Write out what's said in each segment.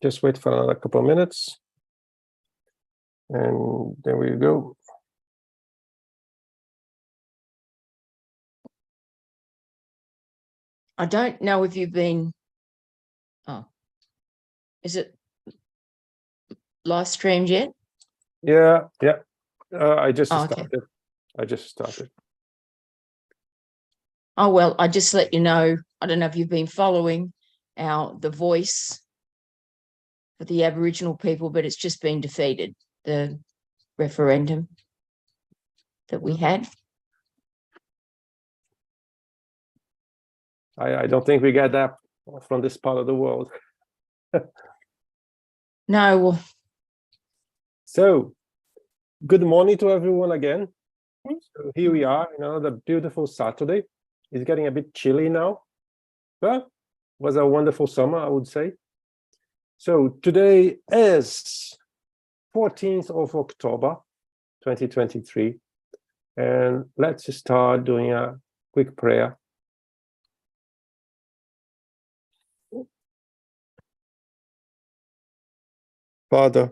Just wait for another couple of minutes. And there we go. I don't know if you've been, is it live streamed yet? Yeah. I just Okay. started. I just started. Oh, well, I just let you know, I don't know if you've been following the voice for the Aboriginal people, but it's just been defeated, the referendum that we had. I don't think we get that from this part of the world. No, well, So, good morning to everyone again. So here we are, another beautiful Saturday. It's getting a bit chilly now, but it was a wonderful summer, I would say. So today is 14th of October, 2023. And let's start doing a quick prayer. Father,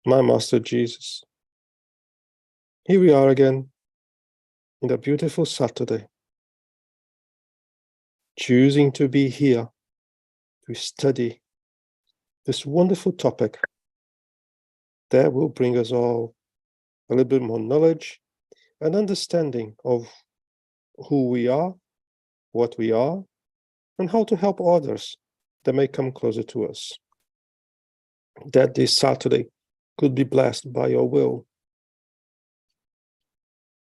my Master Jesus, here we are again in a beautiful Saturday, choosing to be here to study this wonderful topic that will bring us all a little bit more knowledge and understanding of who we are, what we are, and how to help others that may come closer to us. That this Saturday could be blessed by your will.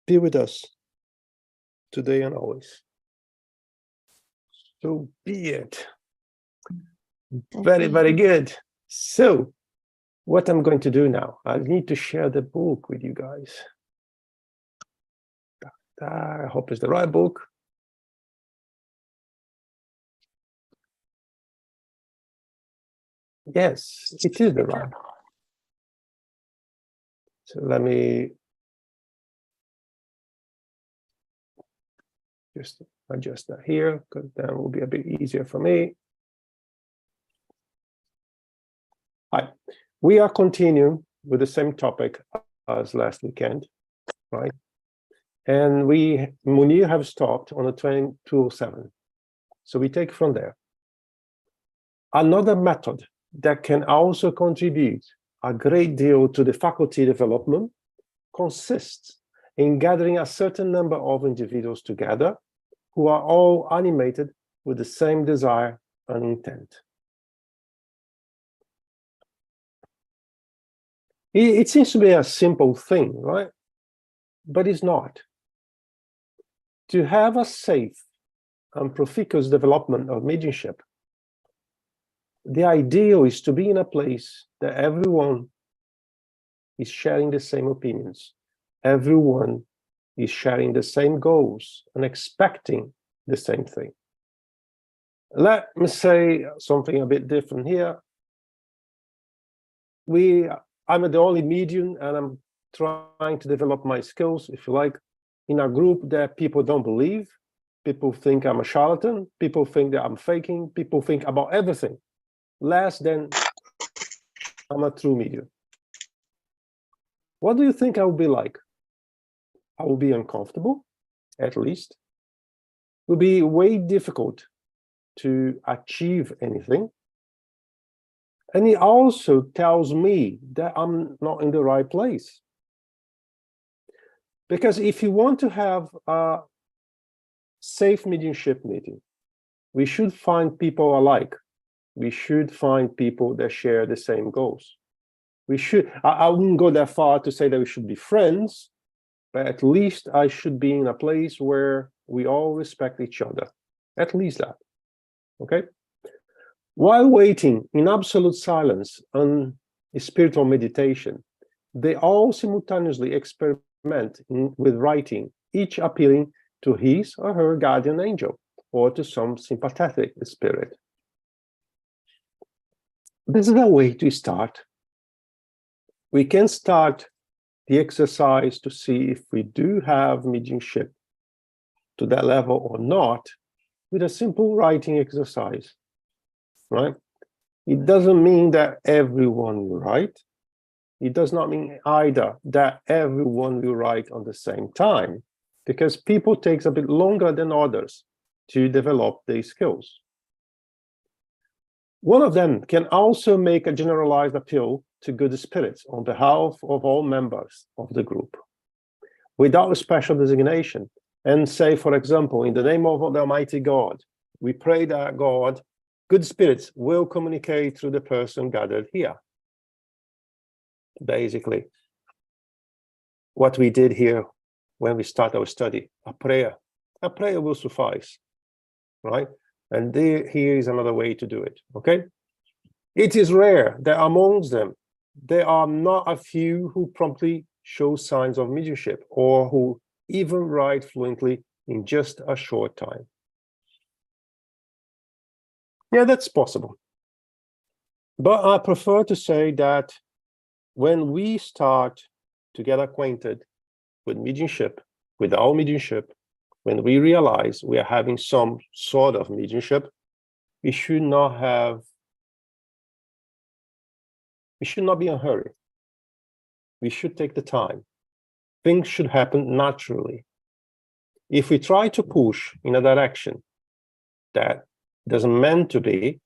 Be with us today and always. So be it. Very, very good. So, what I'm going to do now, I need to share the book with you guys. I hope it's the right book. Yes, it is the right. So let me just adjust that here, because that will be a bit easier for me. Hi, we are continuing with the same topic as last weekend, right? And Munir have stopped on the 2207. So we take from there. Another method that can also contribute a great deal to the faculty development consists in gathering a certain number of individuals together who are all animated with the same desire and intent. It seems to be a simple thing, right? But it's not. To have a safe and proficient development of mediumship, the ideal is to be in a place that everyone is sharing the same opinions. Everyone is sharing the same goals and expecting the same thing. Let me say something a bit different here. I'm the only medium, and I'm trying to develop my skills, if you like, in a group that people don't believe. People think I'm a charlatan. People think that I'm faking. People think about everything less than I'm a true medium. What do you think I will be like? I will be uncomfortable, at least. It will be way difficult to achieve anything. And it also tells me that I'm not in the right place. Because if you want to have a safe mediumship meeting, we should find people alike. We should find people that share the same goals. We should, I wouldn't go that far to say that we should be friends, but at least I should be in a place where we all respect each other. At least that, okay? While waiting in absolute silence and spiritual meditation, they all simultaneously experiment with writing, each appealing to his or her guardian angel or to some sympathetic spirit. This is a way to start. We can start the exercise to see if we do have mediumship to that level or not with a simple writing exercise, right? It doesn't mean that everyone will write. It does not mean either that everyone will write on the same time, because people takes a bit longer than others to develop these skills. One of them can also make a generalized appeal to good spirits on behalf of all members of the group without a special designation, and say, for example, in the name of the Almighty God, we pray that God, good spirits, will communicate through the person gathered here. Basically, what we did here when we start our study, a prayer will suffice, right? And here is another way to do it, okay? It is rare that amongst them, there are not a few who promptly show signs of mediumship or who even write fluently in just a short time. Yeah, that's possible. But I prefer to say that when we start to get acquainted with mediumship, with our mediumship, when we realize we are having some sort of mediumship, we should not be in a hurry. We should take the time. Things should happen naturally. If we try to push in a direction that doesn't meant to be, it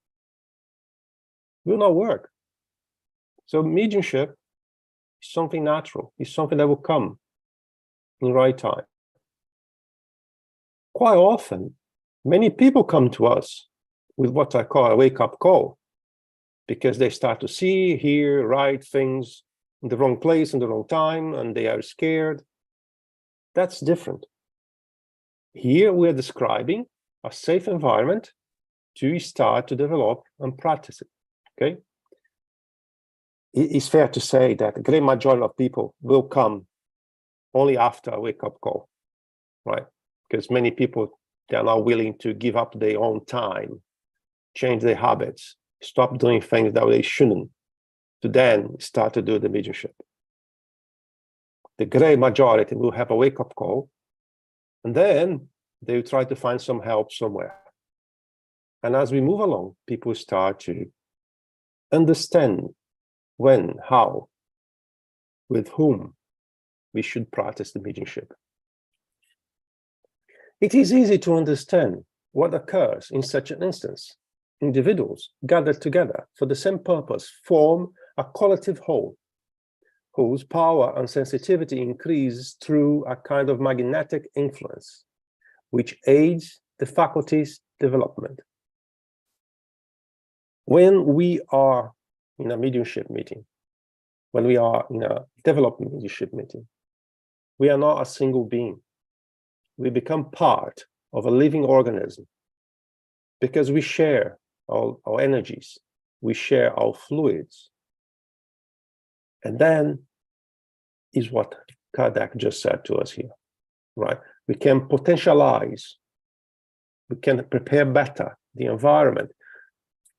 will not work. So mediumship is something natural. It's something that will come in the right time. Quite often, many people come to us with what I call a wake-up call, because they start to see, hear, write things in the wrong place, in the wrong time, and they are scared. That's different. Here we are describing a safe environment to start to develop and practice it, okay? It's fair to say that the great majority of people will come only after a wake-up call, right? Because many people, they are not willing to give up their own time, change their habits, stop doing things that they shouldn't, to then start to do the mediumship. The great majority will have a wake-up call, and then they will try to find some help somewhere. And as we move along, people start to understand when, how, with whom we should practice the mediumship. It is easy to understand what occurs in such an instance. Individuals gathered together for the same purpose form a collective whole, whose power and sensitivity increase through a kind of magnetic influence, which aids the faculty's development. When we are in a mediumship meeting, when we are in a development mediumship meeting, we are not a single being. We become part of a living organism because we share our energies, we share our fluids. And then is what Kardec just said to us here, right? We can potentialize, we can prepare better the environment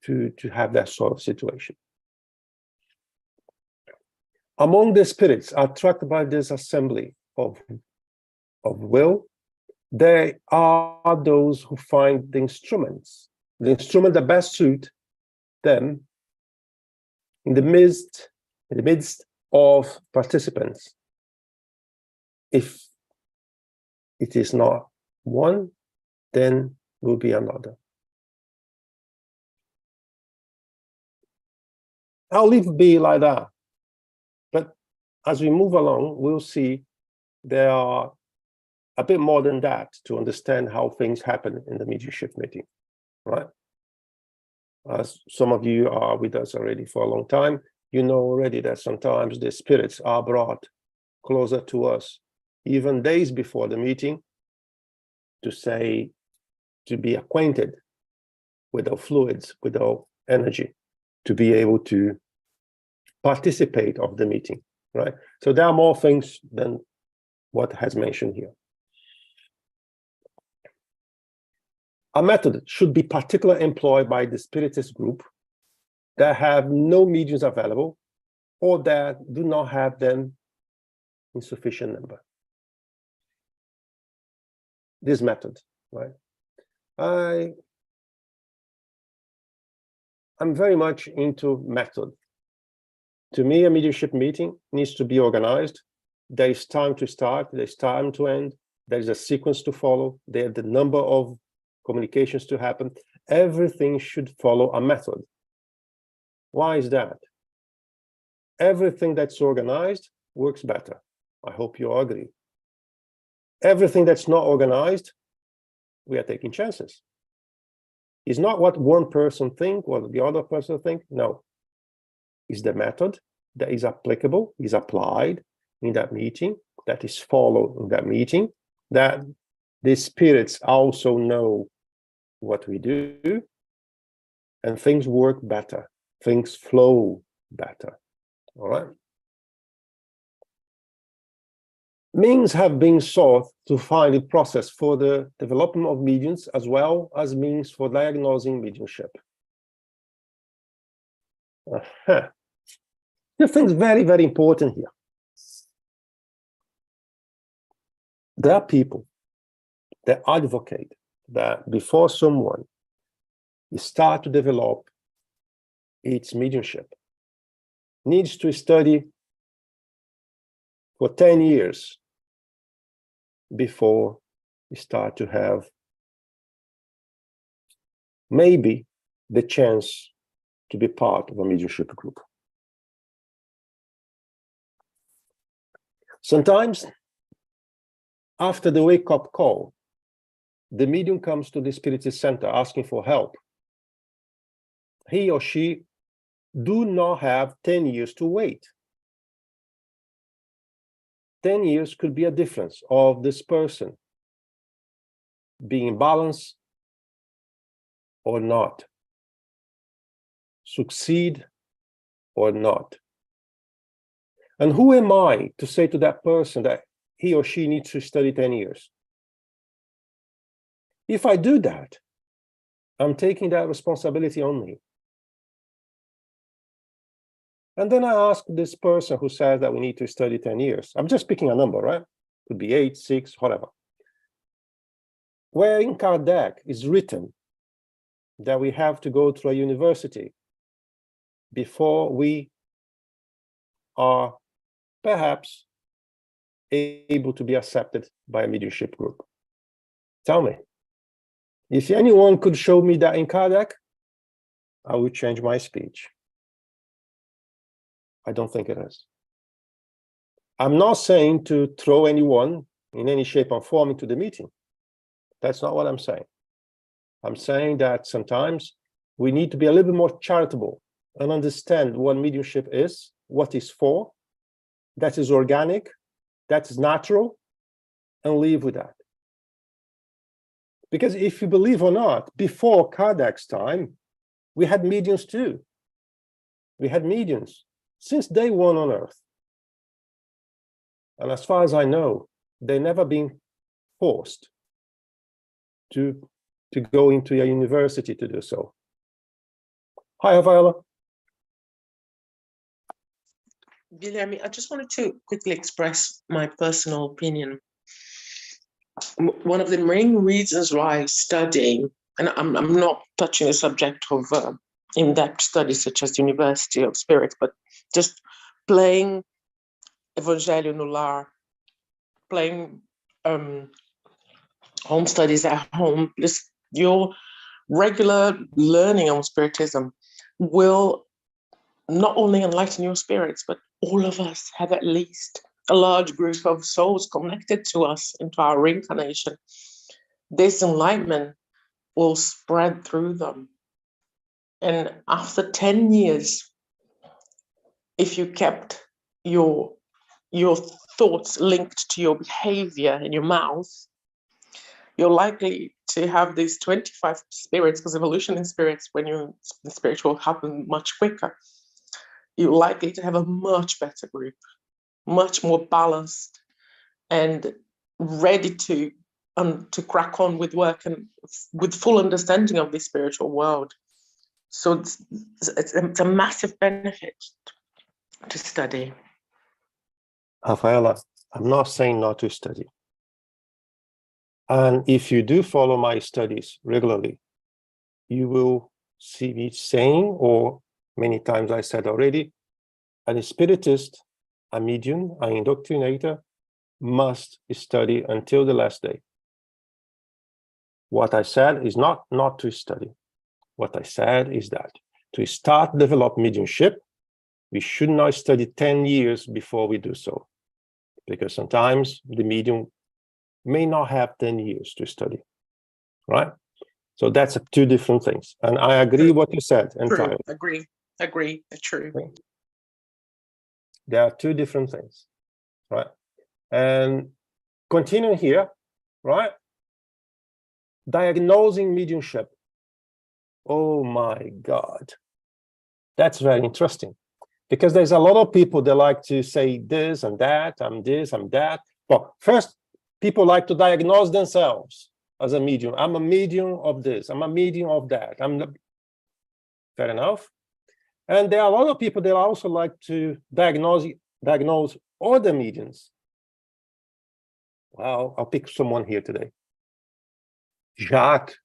to have that sort of situation. Among the spirits attracted by this assembly of will, there are those who find the instrument that best suit them in the midst of participants. If it is not one, then will be another. I'll leave it be like that. But as we move along, we'll see there are a bit more than that to understand how things happen in the mediumship meeting, right? As some of you are with us already for a long time, you know already that sometimes the spirits are brought closer to us, even days before the meeting, to be acquainted with our fluids, with our energy, to be able to participate of the meeting, right? So there are more things than what has mentioned here. A method should be particularly employed by the spiritist group that have no mediums available or that do not have them in sufficient number. this method, right? I'm very much into method. To me, a mediumship meeting needs to be organized. There is time to start, there's time to end, there's a sequence to follow, there's the number of communications to happen. Everything should follow a method. Why is that? Everything that's organized works better. I hope you all agree. Everything that's not organized, we are taking chances. It's not what one person thinks, what the other person thinks. No. It's the method that is applicable, is applied in that meeting, that is followed in that meeting, that the spirits also know what we do, and things work better, things flow better. All right. Means have been sought to find a process for the development of mediums as well as means for diagnosing mediumship. The thing's very, very important here. There are people that advocate that before someone starts to develop its mediumship, needs to study for 10 years before you start to have maybe the chance to be part of a mediumship group. Sometimes, after the wake-up call, the medium comes to the spiritist center asking for help. He or she do not have 10 years to wait. 10 years could be a difference of this person being in balance or not, succeed or not. And who am I to say to that person that he or she needs to study 10 years? If I do that, I'm taking that responsibility on me. And then I ask this person who says that we need to study 10 years. I'm just picking a number, right? Could be 8, 6, whatever. Where in Kardec is written that we have to go to a university before we are perhaps able to be accepted by a mediumship group. Tell me. If anyone could show me that in Kardec, I would change my speech. I don't think it is. I'm not saying to throw anyone in any shape or form into the meeting. That's not what I'm saying. I'm saying that sometimes we need to be a little bit more charitable and understand what mediumship is, what it's for, that is organic, that is natural, and live with that. Because if you believe or not, before Kardec's time, we had mediums too. We had mediums since day one on Earth. And as far as I know, they've never been forced to go into a university to do so. Hi, Viola. Guilherme, I just wanted to quickly express my personal opinion. One of the main reasons why studying, and I'm not touching the subject of in-depth studies such as University of Spirits, but just playing Evangelho no Lar, playing home studies at home, just your regular learning on Spiritism will not only enlighten your spirits, but all of us have at least a large group of souls connected to us into our reincarnation. This enlightenment will spread through them. And after 10 years, if you kept your thoughts linked to your behavior in your mouth, you're likely to have these 25 spirits, because evolution in spirits, when you're in spirit, will happen much quicker. You're likely to have a much better group, much more balanced and ready to crack on with work and with full understanding of the spiritual world. So it's a massive benefit to study. Rafaela, I'm not saying not to study. And if you do follow my studies regularly, you will see me saying, or many times I said already, a spiritist, a medium, an indoctrinator must study until the last day. What I said is not to study. What I said is that to start develop mediumship, we should not study 10 years before we do so, because sometimes the medium may not have 10 years to study, right? So that's two different things. And I agree what you said entirely. True. Agree. True. There are two different things, right? And continuing here, right? Diagnosing mediumship. Oh my God. That's very interesting, because there's a lot of people that like to say this and that, I'm this, I'm that. Well, first, people like to diagnose themselves as a medium. I'm a medium of this, I'm a medium of that. Fair enough. And there are a lot of people that also like to diagnose other mediums. Well, I'll pick someone here today. Jacques.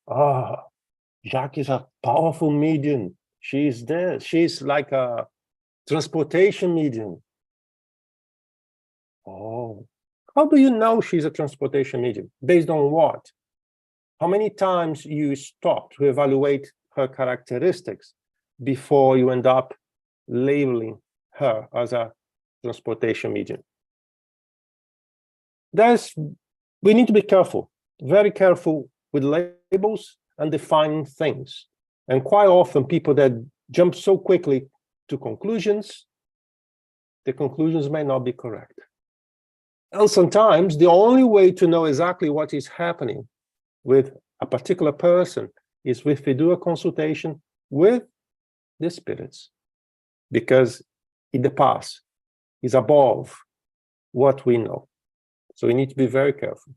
Jacques is a powerful medium. She's there. She's like a transportation medium. Oh, how do you know she's a transportation medium? Based on what? How many times you stop to evaluate her characteristics before you end up labeling her as a transportation medium? We need to be careful, very careful with labels and defining things. And quite often people that jump so quickly to conclusions, the conclusions may not be correct. And sometimes the only way to know exactly what is happening with a particular person is if we do a consultation with the spirits, because in the past is above what we know. So we need to be very careful.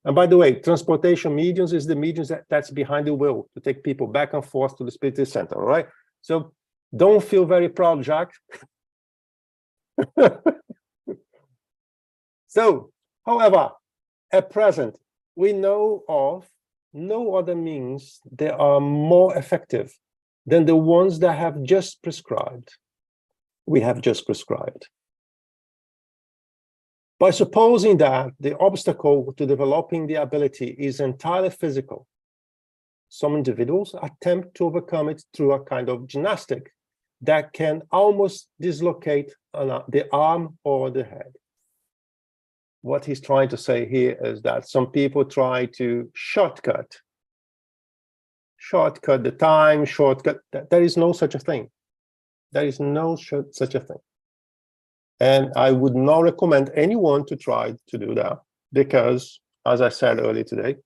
And by the way, transportation mediums is the mediums that's behind the wheel to take people back and forth to the spiritist center, all right? So don't feel very proud, Jacques. So, however, at present, we know of no other means that are more effective than the ones that have just prescribed. We have just prescribed. By supposing that the obstacle to developing the ability is entirely physical, some individuals attempt to overcome it through a kind of gymnastic that can almost dislocate the arm or the head. What he's trying to say here is that some people try to shortcut the time, there is no such a thing. There is no such a thing. And I would not recommend anyone to try to do that, because, as I said earlier today,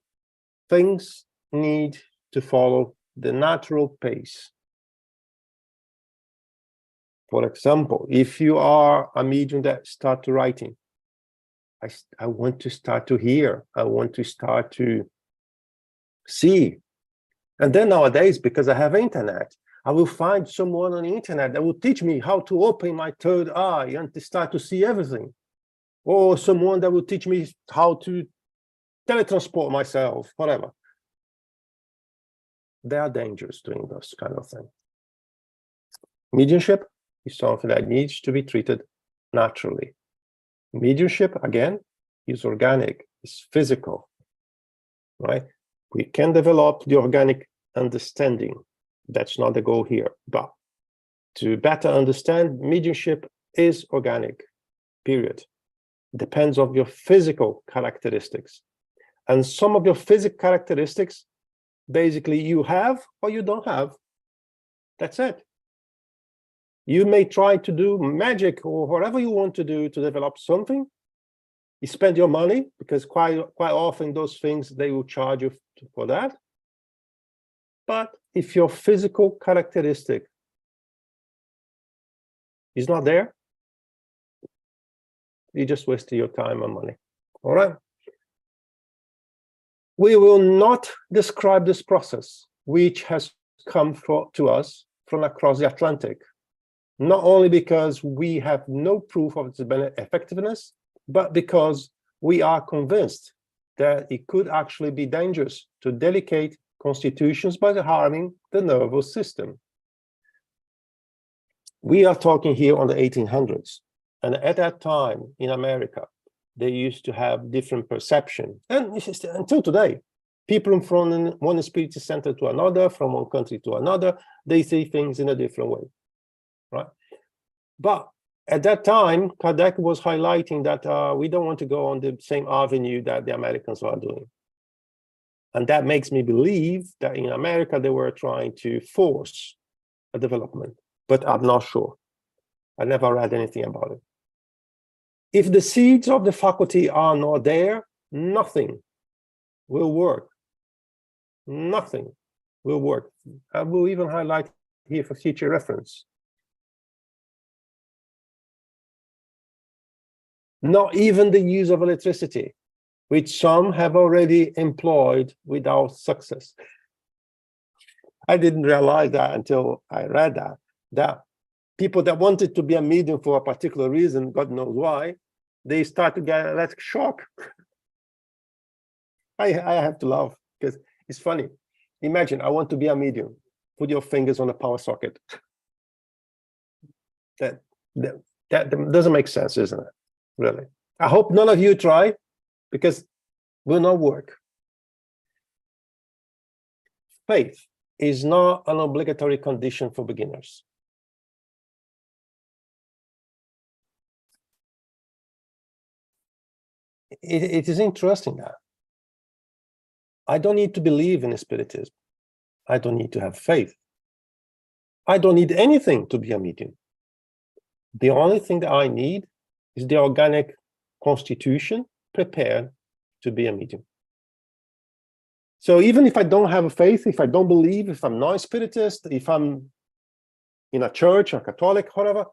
things need to follow the natural pace. For example, if you are a medium that starts writing, I want to start to hear, I want to start to see. And then nowadays, because I have internet, I will find someone on the internet that will teach me how to open my third eye and to start to see everything. Or someone that will teach me how to teletransport myself, whatever. There are dangers doing this kind of thing. Mediumship is something that needs to be treated naturally. Mediumship, again, is organic, is physical, right? We can develop the organic understanding. That's not the goal here, but to better understand, mediumship is organic, period. Depends on your physical characteristics. And some of your physical characteristics, basically you have or you don't have. That's it. You may try to do magic or whatever you want to do to develop something. You spend your money, because quite often those things, they will charge you for that. But if your physical characteristic is not there, you just wasted your time and money. All right. We will not describe this process, which has come to us from across the Atlantic, not only because we have no proof of its effectiveness, but because we are convinced that it could actually be dangerous to delicate constitutions by harming the nervous system. We are talking here on the 1800s. And at that time in America, they used to have different perception. And until today, people from one spiritist center to another, from one country to another, they see things in a different way, right? But at that time, Kardec was highlighting that we don't want to go on the same avenue that the Americans are doing. And that makes me believe that in America, they were trying to force a development, but I'm not sure. I never read anything about it. If the seeds of the faculty are not there, nothing will work. Nothing will work. I will even highlight here for future reference. Not even the use of electricity, which some have already employed without success. I didn't realize that until I read that people that wanted to be a medium for a particular reason, God knows why, they start to get electric shock. I have to laugh because it's funny. Imagine, I want to be a medium. Put your fingers on a power socket. That doesn't make sense, isn't it? Really. I hope none of you try, because it will not work. Faith is not an obligatory condition for beginners. It is interesting that I don't need to believe in Spiritism. I don't need to have faith. I don't need anything to be a medium. The only thing that I need is the organic constitution prepared to be a medium. So even if I don't have a faith, if I don't believe, if I'm not a Spiritist, if I'm in a church or Catholic, whatever,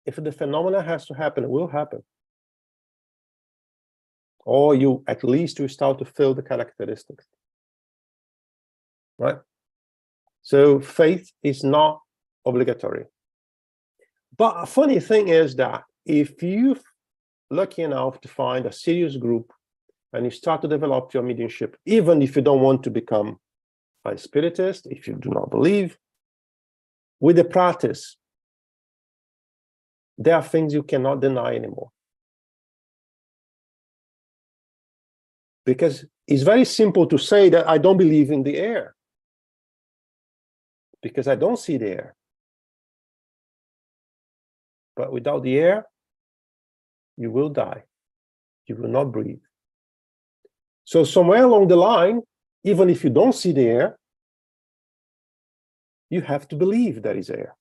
if the phenomena has to happen, it will happen. Or you at least you start to feel the characteristics, right? So faith is not obligatory. But a funny thing is that if you're lucky enough to find a serious group and you start to develop your mediumship, even if you don't want to become a Spiritist, if you do not believe, with the practice, there are things you cannot deny anymore. Because it's very simple to say that I don't believe in the air, because I don't see the air. But without the air, you will die. You will not breathe. So somewhere along the line, even if you don't see the air, you have to believe there is air,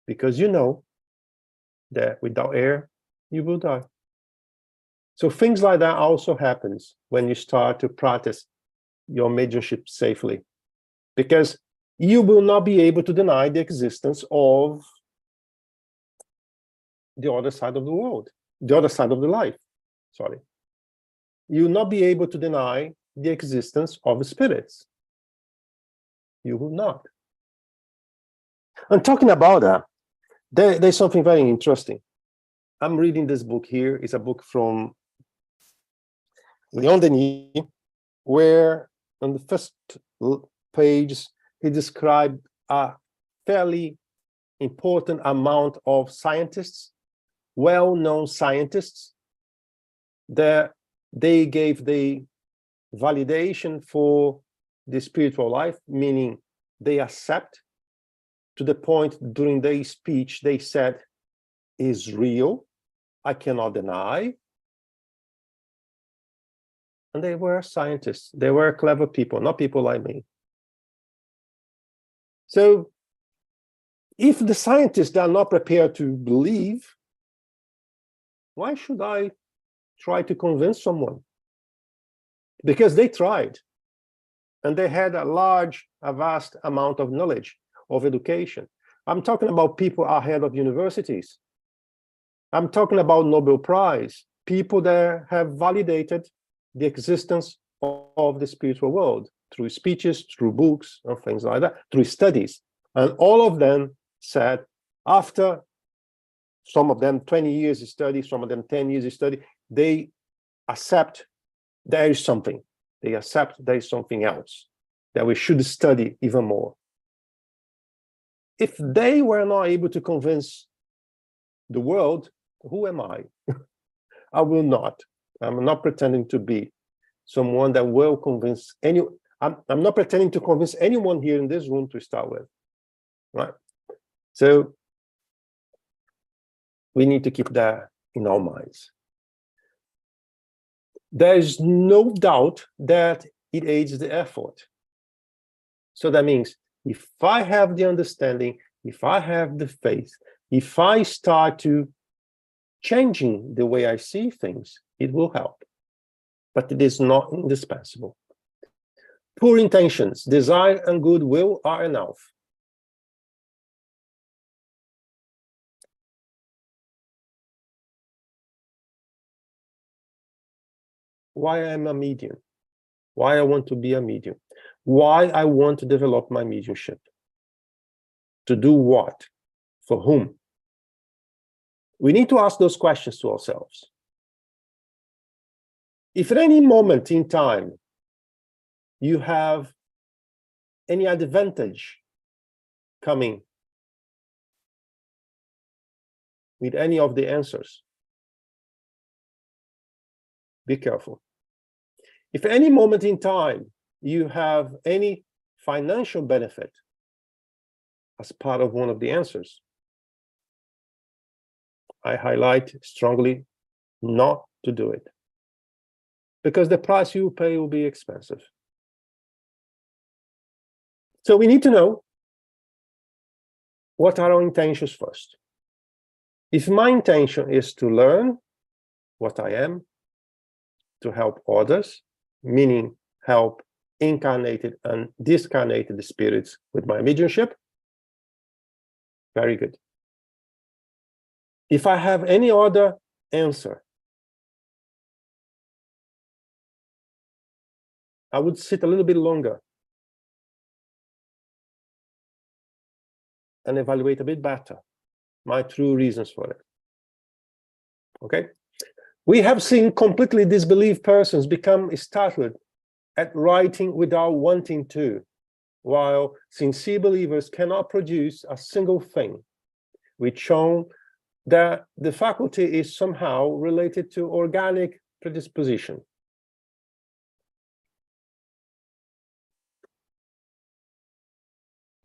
because you know that without air, you will die. So things like that also happens when you start to practice your mediumship safely, because you will not be able to deny the existence of the other side of the world, the other side of the life, sorry. You will not be able to deny the existence of spirits. You will not. And talking about that, there's something very interesting. I'm reading this book here. It's a book from Leon Denis, where on the first page, he described a fairly important amount of scientists, well-known scientists, that they gave the validation for the spiritual life, meaning they accept, to the point during their speech, they said, is real, I cannot deny. And they were scientists. They were clever people, not people like me. So if the scientists are not prepared to believe, why should I try to convince someone? Because they tried, and they had a vast amount of knowledge, of education. I'm talking about people ahead of universities. I'm talking about Nobel Prize, people that have validated the existence of the spiritual world through speeches, through books, or things like that, through studies. And all of them said, after some of them 20 years of study, some of them 10 years of study, they accept there is something. They accept there is something else that we should study even more. If they were not able to convince the world, who am I? I will not. I'm not pretending to be someone that will convince anyone. I'm not pretending to convince anyone here in this room to start with, right? So we need to keep that in our minds. There is no doubt that it aids the effort. So that means if I have the understanding, if I have the faith, if I start to changing the way I see things, it will help. But it is not indispensable. Poor intentions, desire, and goodwill are enough. Why I'm a medium? Why I want to be a medium? Why I want to develop my mediumship? To do what? For whom? We need to ask those questions to ourselves. If at any moment in time you have any advantage coming with any of the answers, be careful. If at any moment in time you have any financial benefit as part of one of the answers, I highlight strongly not to do it, because the price you pay will be expensive. So we need to know what are our intentions first. If my intention is to learn what I am, to help others, meaning help incarnated and discarnated spirits with my mediumship, very good. If I have any other answer, I would sit a little bit longer and evaluate a bit better my true reasons for it. Okay? We have seen completely disbelieved persons become startled at writing without wanting to, while sincere believers cannot produce a single thing, which shown that the faculty is somehow related to organic predisposition.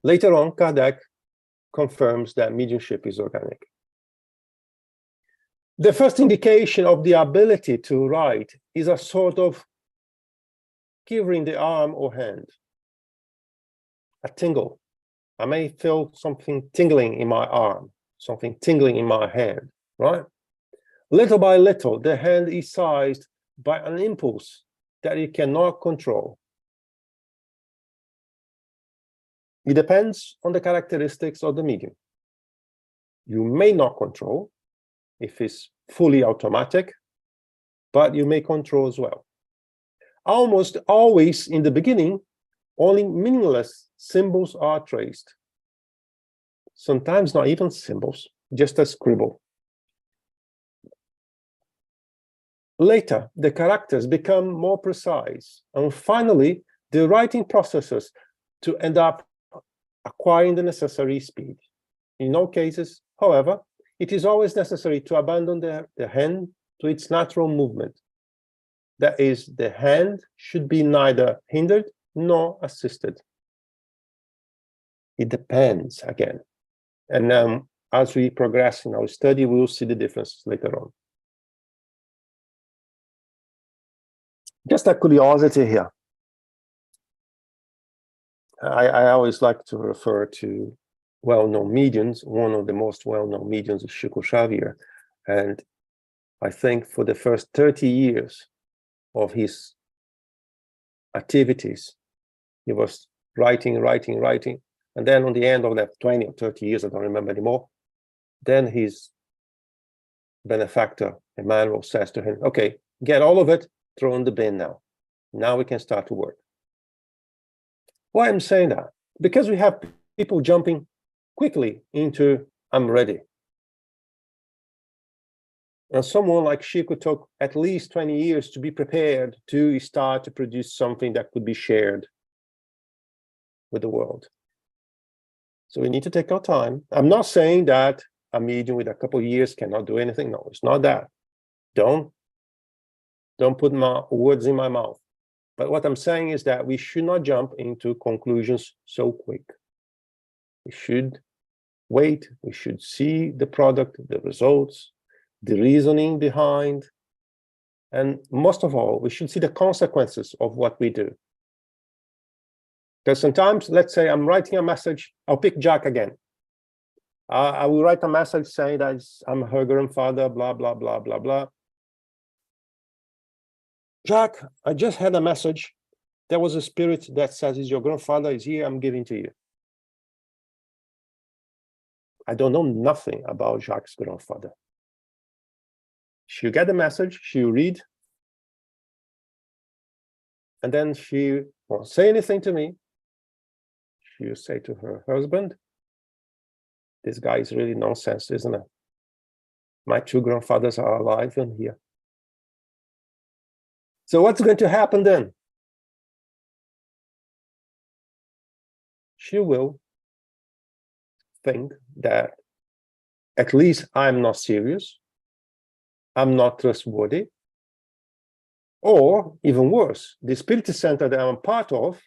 Later on, Kardec confirms that mediumship is organic. The first indication of the ability to write is a sort of quivering the arm or hand, a tingle. I may feel something tingling in my arm, something tingling in my hand, right? Little by little, the hand is seized by an impulse that it cannot control. It depends on the characteristics of the medium. You may not control if it's fully automatic, but you may control as well. Almost always in the beginning, only meaningless symbols are traced. Sometimes not even symbols, just a scribble. Later, the characters become more precise, and finally, the writing processes to end up acquiring the necessary speed. In all cases, however, it is always necessary to abandon the hand to its natural movement. That is, the hand should be neither hindered nor assisted. It depends again. And as we progress in our study, we will see the differences later on. Just a curiosity here. I always like to refer to well-known mediums. One of the most well-known mediums is Chico Xavier. And I think for the first 30 years of his activities, he was writing. And then on the end of that 20 or 30 years, I don't remember anymore, then his benefactor, Emmanuel, says to him, okay, get all of it, throw in the bin now. Now we can start to work. Why I'm saying that? Because we have people jumping quickly into, I'm ready. And someone like Chico took at least 20 years to be prepared to start to produce something that could be shared with the world. So we need to take our time. I'm not saying that a medium with a couple of years cannot do anything. No, it's not that. Don't put my words in my mouth. But what I'm saying is that we should not jump into conclusions so quick. We should wait. We should see the product, the results, the reasoning behind. And most of all, we should see the consequences of what we do. Because sometimes, let's say I'm writing a message, I'll pick Jack again. I will write a message saying that I'm her grandfather, blah, blah, blah, blah, blah. Jack, I just had a message. There was a spirit that says, your grandfather is here, I'm giving to you. I don't know nothing about Jacques' grandfather. She'll get the message, she'll read, and then she won't say anything to me. She'll say to her husband, this guy is really nonsense, isn't it? My two grandfathers are alive and here. So what's going to happen then? She will think that at least I'm not serious, I'm not trustworthy, or even worse, the spirit center that I'm a part of,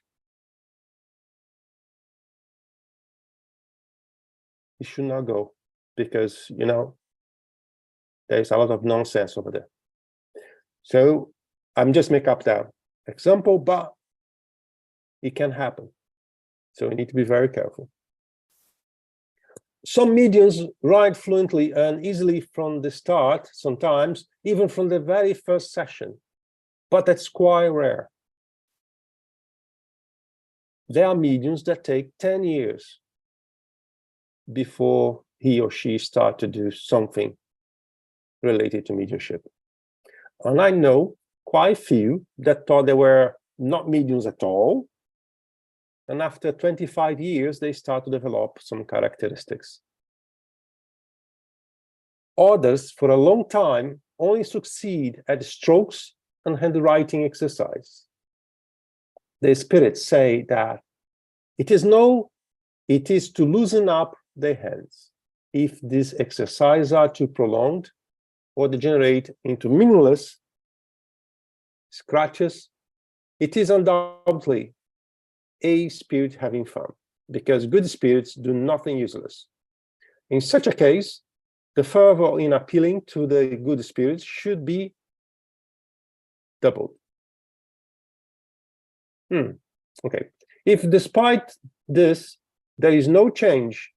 it should not go, because, you know, there's a lot of nonsense over there. So I'm just making up that example, but it can happen. So we need to be very careful. Some mediums write fluently and easily from the start, sometimes even from the very first session, but that's quite rare. There are mediums that take 10 years before he or she start to do something related to mediumship. And I know quite a few that thought they were not mediums at all. And after 25 years, they start to develop some characteristics. Others, for a long time, only succeed at strokes and handwriting exercise. The spirits say that it is to loosen up their hands. If these exercises are too prolonged or degenerate into meaningless scratches, it is undoubtedly a spirit having fun, because good spirits do nothing useless. In such a case, the fervor in appealing to the good spirits should be doubled. Okay. If despite this, there is no change,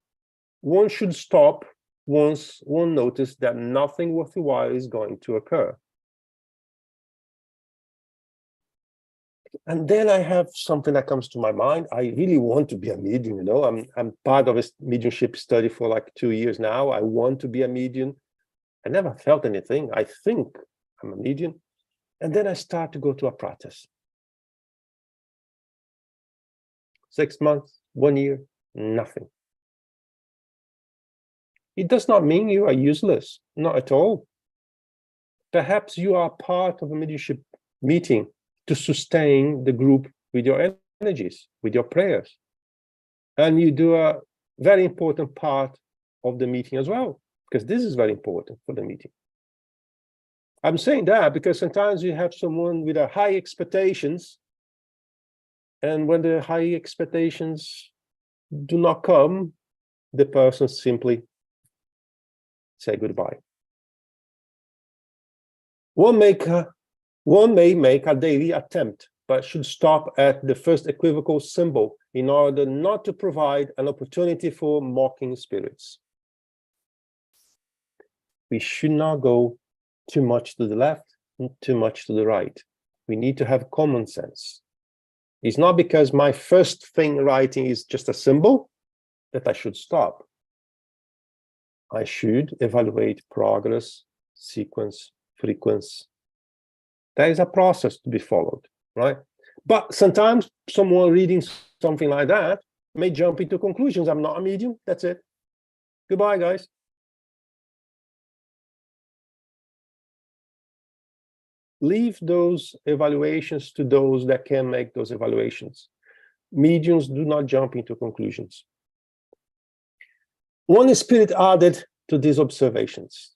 one should stop once one notices that nothing worthwhile is going to occur. And then I have something that comes to my mind. I really want to be a medium, you know. I'm part of a mediumship study for like 2 years now. I want to be a medium. I never felt anything. I think I'm a medium. And then I start to go to a practice. 6 months, 1 year, nothing. It does not mean you are useless, not at all. Perhaps you are part of a mediumship meeting to sustain the group with your energies, with your prayers. And you do a very important part of the meeting as well, because this is very important for the meeting. I'm saying that because sometimes you have someone with a high expectations, and when the high expectations do not come, the person simply say goodbye. One may make a daily attempt, but should stop at the first equivocal symbol in order not to provide an opportunity for mocking spirits. We should not go too much to the left and too much to the right. We need to have common sense. It's not because my first thing writing is just a symbol that I should stop. I should evaluate progress, sequence, frequency. There is a process to be followed, right? But sometimes someone reading something like that may jump into conclusions. I'm not a medium. That's it. Goodbye, guys. leave those evaluations to those that can make those evaluations. Mediums do not jump into conclusions. One spirit added to these observations: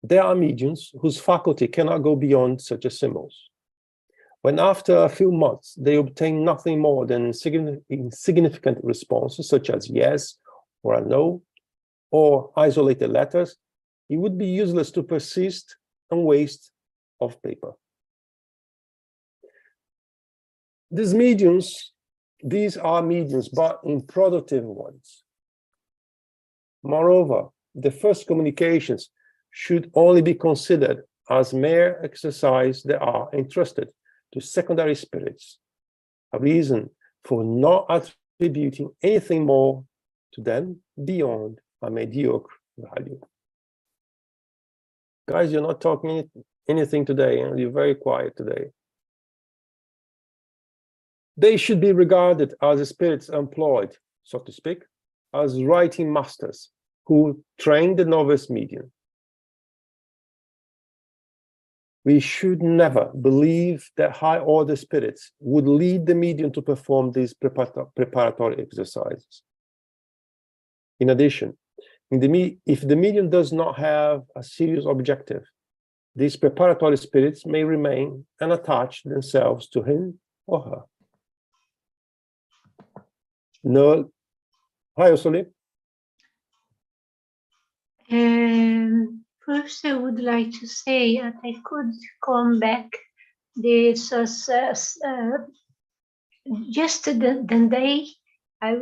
there are mediums whose faculty cannot go beyond such as symbols. When after a few months they obtain nothing more than insignificant responses such as yes or a no, or isolated letters, it would be useless to persist and waste of paper. These are mediums, but unproductive ones. Moreover, the first communications should only be considered as mere exercise that are entrusted to secondary spirits, a reason for not attributing anything more to them beyond a mediocre value. Guys, you're not talking anything today, and you're very quiet today. They should be regarded as spirits employed, so to speak, as writing masters who train the novice medium. We should never believe that high-order spirits would lead the medium to perform these preparatory exercises. In addition, if the medium does not have a serious objective, these preparatory spirits may remain and attach themselves to him or her. No. Hi, Osoli. First, I would like to say that I could come back. This was just the day I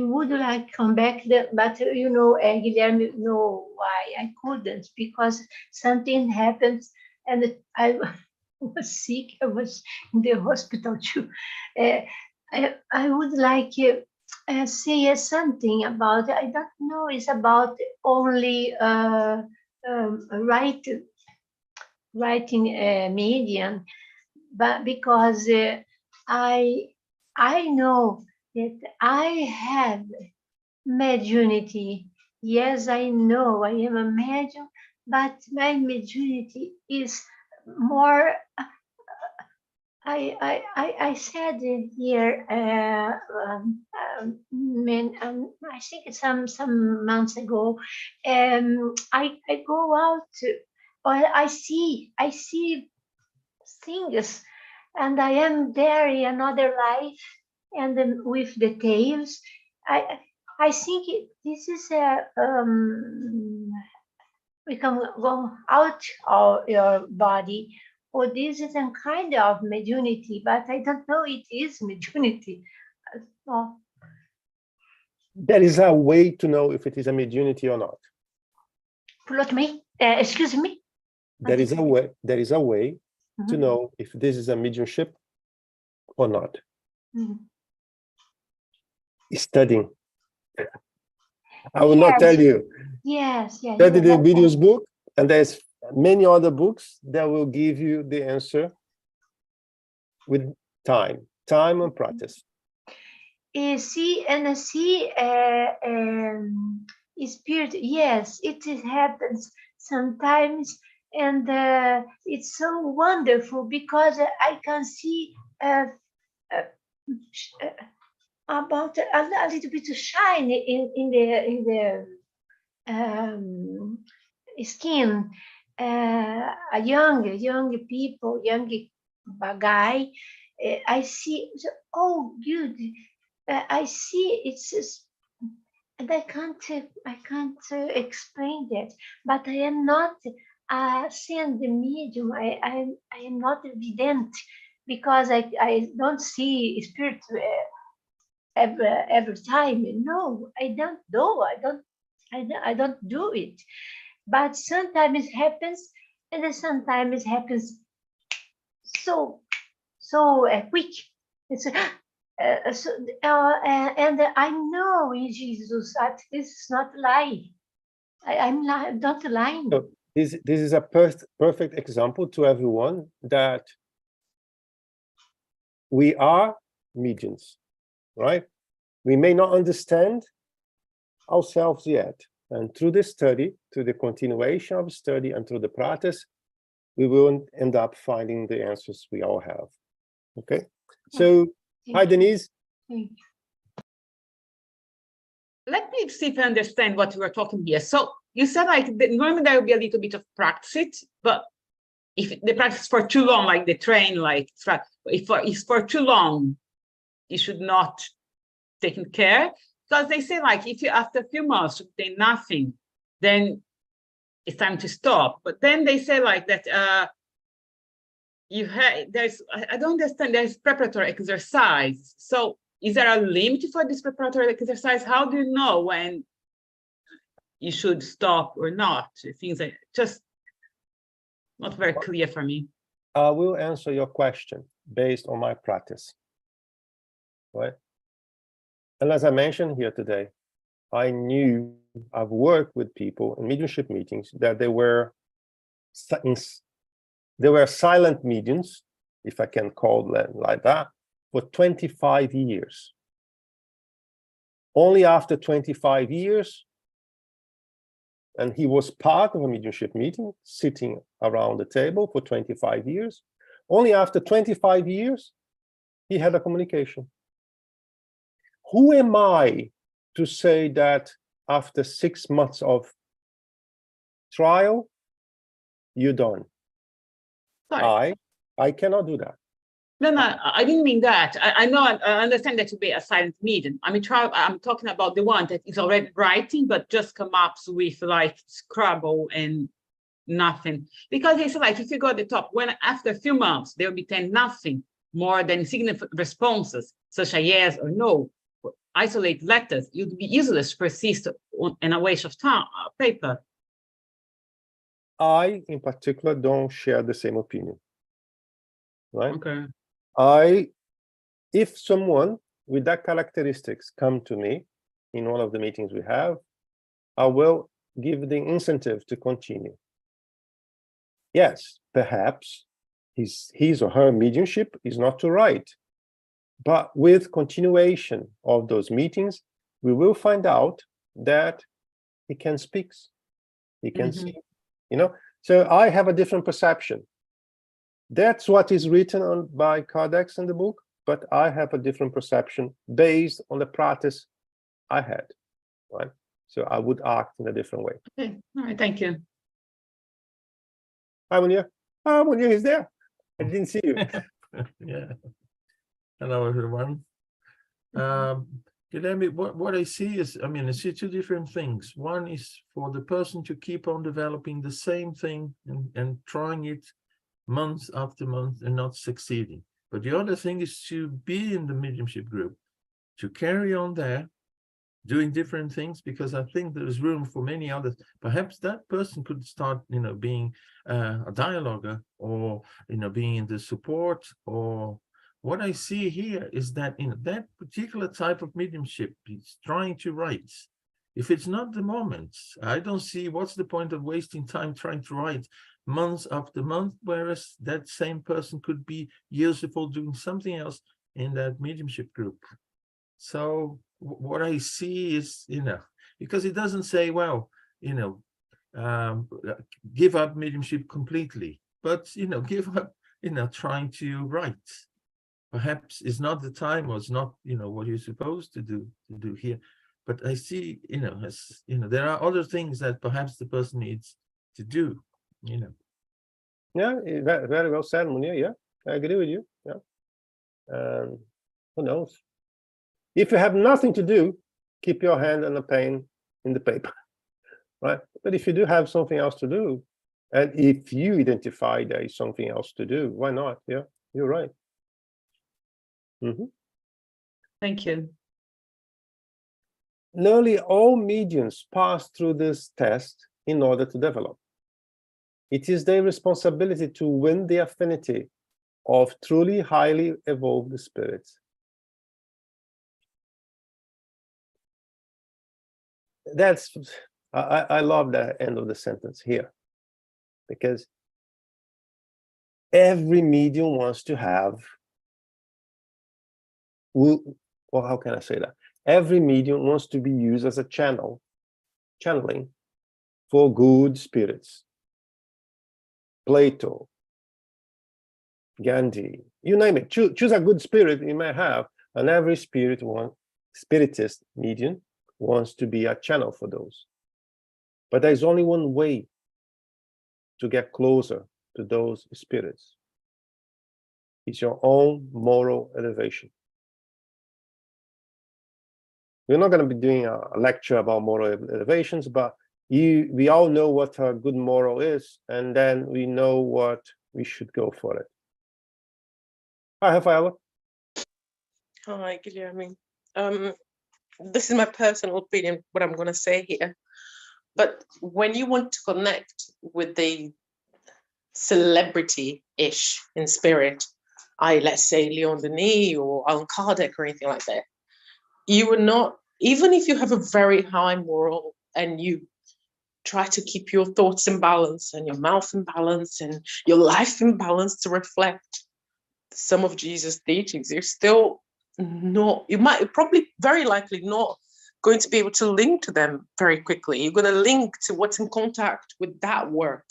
would like to come back, but you know, Guilherme, you know why I couldn't, because something happened and I was sick. I was in the hospital too. I would like to say something about, I don't know, it's about only writing medium, but because I know that I have mediunity. Yes, I know I am a medium, but my mediunity is more. I said here, I think some months ago, I go out, or I see things, and I am there in another life, and then with details, I think this is a we can go out of your body. Or this is a kind of mediunity, but I don't know it is mediunity. No. There is a way to know if it is a mediunity or not. Excuse me? There is a way to know if this is a mediumship or not. Studying. I will not tell you. Yes. Study the videos book, and there's many other books that will give you the answer with time and practice. Spirit, yes, it happens sometimes, and it's so wonderful because I can see about a little bit of shine in the skin. A young guy, I see. Oh, good! I see. It's just, and I can't explain that. But I am not seeing the medium. I am not evident because I don't see spirit every time. No, I don't know. I don't do it. But sometimes it happens, and then sometimes it happens so quick. It's and I know in Jesus that this is not lie. I'm not lying. So this is a perfect example to everyone that we are mediums, right? We may not understand ourselves yet. And through this study, through the continuation of study and through the practice, we will end up finding the answers we all have. Okay, so hi Denise. Thank you. Let me see if I understand what you were talking here. So you said like normally there will be a little bit of practice it, but if the practice for too long, like the train, like if it's for too long, you should not take care, because they say like if you after a few months you do nothing, then it's time to stop. But then they say like that you have I don't understand, there's preparatory exercise. So is there a limit for this preparatory exercise? How do you know when you should stop or not? Things like just not very clear for me. I will answer your question based on my practice, right? And as I mentioned here today, I've worked with people in mediumship meetings that they were silent mediums, if I can call them like that, for 25 years. Only after 25 years, and he was part of a mediumship meeting, sitting around the table for 25 years. Only after 25 years, he had a communication. Who am I to say that after 6 months of trial, you're done? Sorry. I cannot do that. No, I didn't mean that. I know, I understand that to be a silent medium. I'm talking about the one that is already writing, but just come up with like Scrabble and nothing. Because it's like, if you go at the top, when after a few months, there will be 10 nothing more than significant responses, such as yes or no, isolate letters, it would be useless to persist in a waste of time, paper. I, in particular, don't share the same opinion, right? Okay. If someone with that characteristics come to me in one of the meetings we have, I will give the incentive to continue. Yes, perhaps his or her mediumship is not to write, but with continuation of those meetings, we will find out that he can speak, he can see, So I have a different perception. That's what is written on by Kardec in the book, but I have a different perception based on the practice I had, right? So I would act in a different way. Okay. All right. Thank you. Hi, Munir. Ah, Munir is there. I didn't see you. Yeah. Hello, everyone. Guilherme, what I see is, I see two different things. One is for the person to keep on developing the same thing and trying it month after month and not succeeding. But the other thing is to be in the mediumship group, to carry on there, doing different things, because I think there is room for many others. Perhaps that person could start, being a dialoguer, or, being in the support. Or what I see here is that that particular type of mediumship is trying to write. If it's not the moment, I don't see what's the point of wasting time trying to write month after month, whereas that same person could be useful doing something else in that mediumship group. So what I see is, because it doesn't say, well, give up mediumship completely, but, give up, trying to write. Perhaps it's not the time, or it's not, what you're supposed to do here. But I see, as, there are other things that perhaps the person needs to do, Yeah, very well said, Munir. Yeah, I agree with you. Yeah. Who knows? If you have nothing to do, keep your hand and a pen in the paper, right? But if you do have something else to do, and if you identify there is something else to do, why not? Yeah, you're right. Thank you. Nearly all mediums pass through this test in order to develop. It is their responsibility to win the affinity of truly highly evolved spirits. I love that end of the sentence here, because every medium wants to have, well, how can I say that? Every medium wants to be used as a channeling for good spirits. Plato, Gandhi, you name it. Choose a good spirit you may have, and every spiritist medium wants to be a channel for those. But there's only one way to get closer to those spirits. It's your own moral elevation. We're not going to be doing a lecture about moral elevations, but we all know what a good moral is, and then we know what we should go for it. Hi, Rafaela. Hi, Guilherme. This is my personal opinion, what I'm going to say here. But when you want to connect with the celebrity-ish in spirit, let's say Leon Denis or Allan Kardec or anything like that, you are not, even if you have a very high moral and you try to keep your thoughts in balance and your mouth in balance and your life in balance to reflect some of Jesus' teachings, you're still not, you might probably very likely not going to be able to link to them very quickly. You're going to link to what's in contact with that work,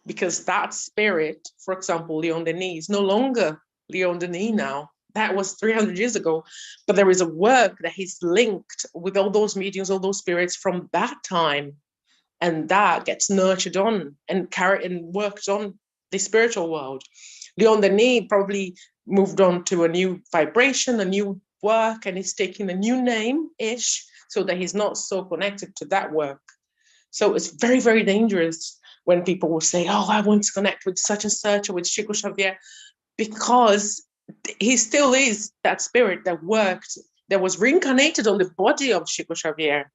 because that spirit, for example, Leon Denis, is no longer Leon Denis now. That was 300 years ago, but there is a work that he's linked with all those mediums, all those spirits from that time, and that gets nurtured on and carried and worked on the spiritual world. Leon Denis probably moved on to a new vibration, a new work, and he's taking a new name-ish so that he's not so connected to that work. So it's very, very dangerous when people will say, oh, I want to connect with such and such or with Chico Xavier, because he still is that spirit that worked, that was reincarnated on the body of Chico Xavier.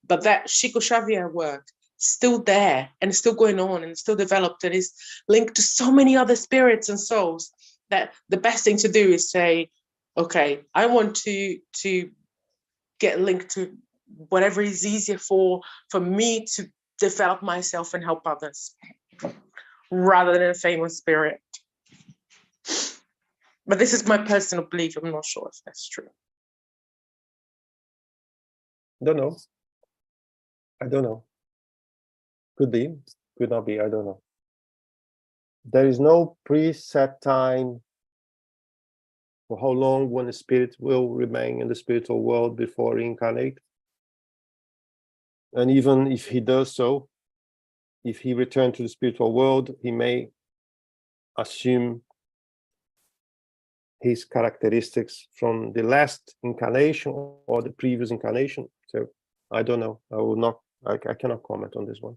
But that Chico Xavier work still there and still going on and still developed and is linked to so many other spirits and souls, that the best thing to do is say, okay, I want to get linked to whatever is easier for me to develop myself and help others, rather than a famous spirit. But this is my personal belief. I'm not sure if that's true. Don't know. I don't know. Could be, could not be, I don't know. There is no preset time for how long one spirit will remain in the spiritual world before reincarnate. And even if he does so, if he returns to the spiritual world, he may assume his characteristics from the last incarnation or the previous incarnation. So I don't know. I will not, I cannot comment on this one.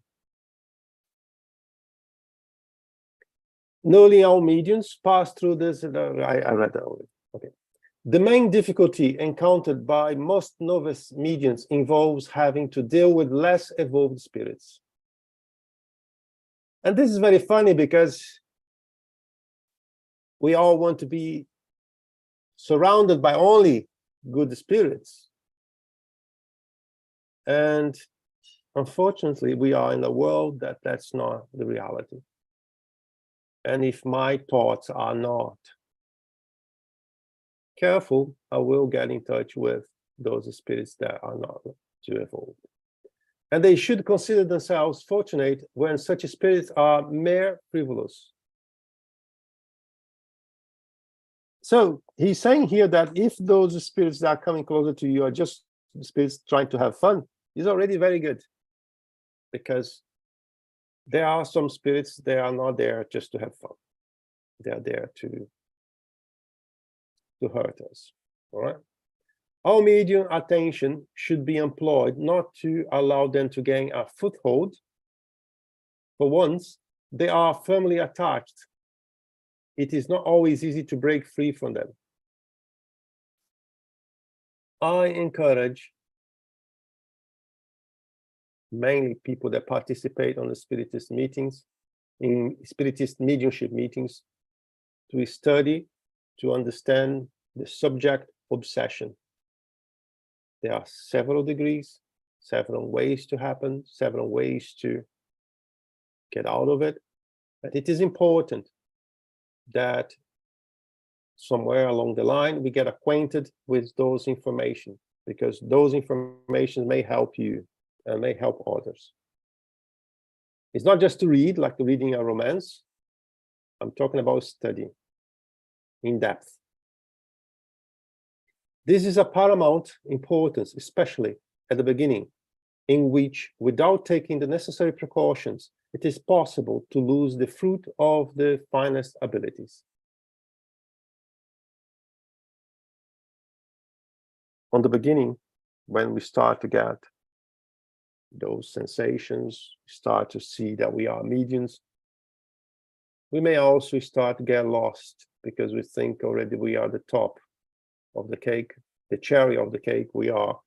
Nearly all mediums pass through this. I read that already. Okay. The main difficulty encountered by most novice mediums involves having to deal with less evolved spirits. And this is very funny because we all want to be surrounded by only good spirits. And unfortunately, we are in a world that's not the reality. And if my thoughts are not careful, I will get in touch with those spirits that are not too evolved. And they should consider themselves fortunate when such spirits are mere frivolous. So he's saying here that if those spirits that are coming closer to you are just spirits trying to have fun, is already very good. Because there are some spirits, they are not there just to have fun. They are there to hurt us, all right? Our medium attention should be employed not to allow them to gain a foothold. For once, they are firmly attached. It is not always easy to break free from them. I encourage mainly people that participate on the Spiritist meetings, in Spiritist mediumship meetings, to study, to understand the subject obsession. There are several degrees, several ways to happen, several ways to get out of it. But it is important that somewhere along the line, we get acquainted with those information, because those information may help you and may help others. It's not just to read, like reading a romance. I'm talking about study in depth. This is a paramount importance, especially at the beginning, in which, without taking the necessary precautions, it is possible to lose the fruit of the finest abilities. On the beginning, when we start to get those sensations, start to see that we are mediums, we may also start to get lost because we think already we are the top of the cake, the cherry of the cake, we are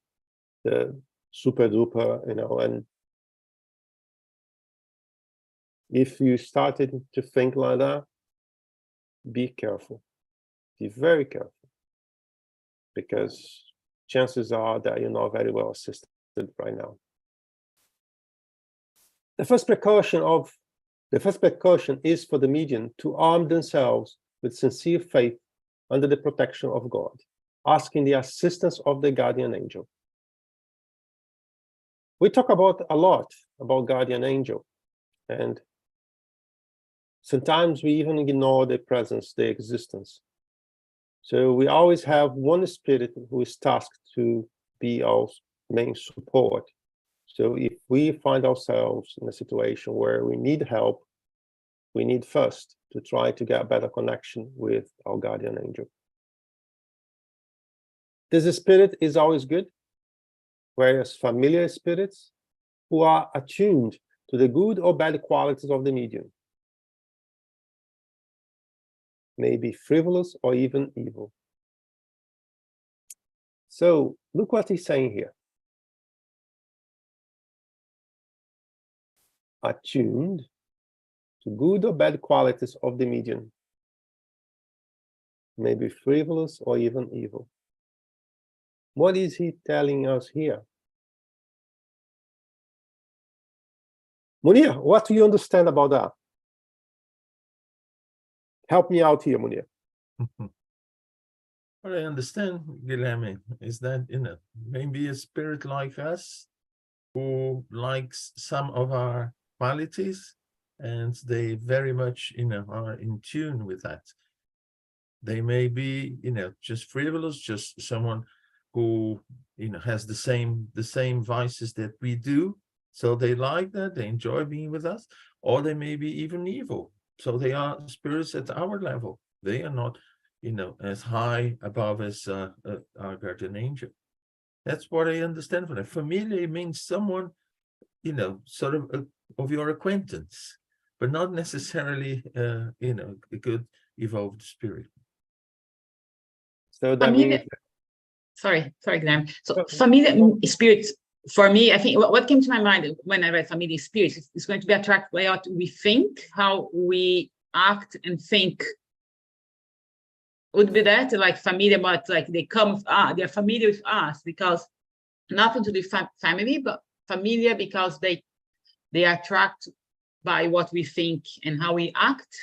the super duper, and if you started to think like that, be careful, be very careful, because chances are that you're not very well assisted right now. The first precaution is for the medium to arm themselves with sincere faith under the protection of God, asking the assistance of the guardian angel. We talk a lot about guardian angel, and sometimes we even ignore their presence, their existence. So we always have one spirit who is tasked to be our main support. So if we find ourselves in a situation where we need help, we need first to try to get a better connection with our guardian angel. This spirit is always good, whereas familiar spirits who are attuned to the good or bad qualities of the medium may be frivolous or even evil. So look what he's saying here. Attuned to good or bad qualities of the medium may be frivolous or even evil. What is he telling us here? Munir, what do you understand about that? Help me out here, Munir. What I understand, Guilherme, is that, maybe a spirit like us who likes some of our qualities, and they very much, are in tune with that. They may be, just frivolous, just someone who, has the same vices that we do. So they like that, they enjoy being with us, or they may be even evil. So they are spirits at our level. They are not, as high above as our guardian angel. That's what I understand from that. Familiar means someone, sort of your acquaintance, but not necessarily, a good evolved spirit. So that Familiar- means Sorry, Guilherme. So No, familiar no. spirits, for me, I think what came to my mind when I read familiar spirits is going to be attracted by what we think, how we act and think. Would be that like familiar, but like they come, they're familiar with us because nothing to do with family, but familiar because they attract by what we think and how we act,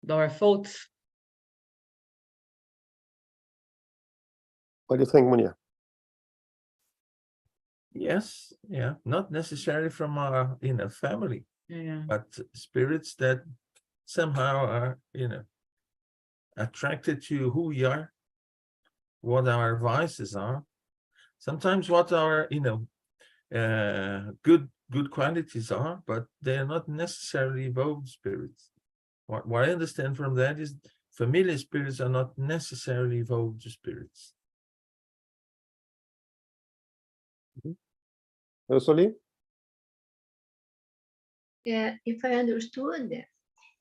our thoughts. what do you think, Munir? Yes, yeah, not necessarily from our, family, Yeah. but spirits that somehow are, attracted to who we are, what our vices are, sometimes what our, good qualities are, but they are not necessarily evolved spirits. What I understand from that is familiar spirits are not necessarily evolved spirits. Rosalie? If I understood,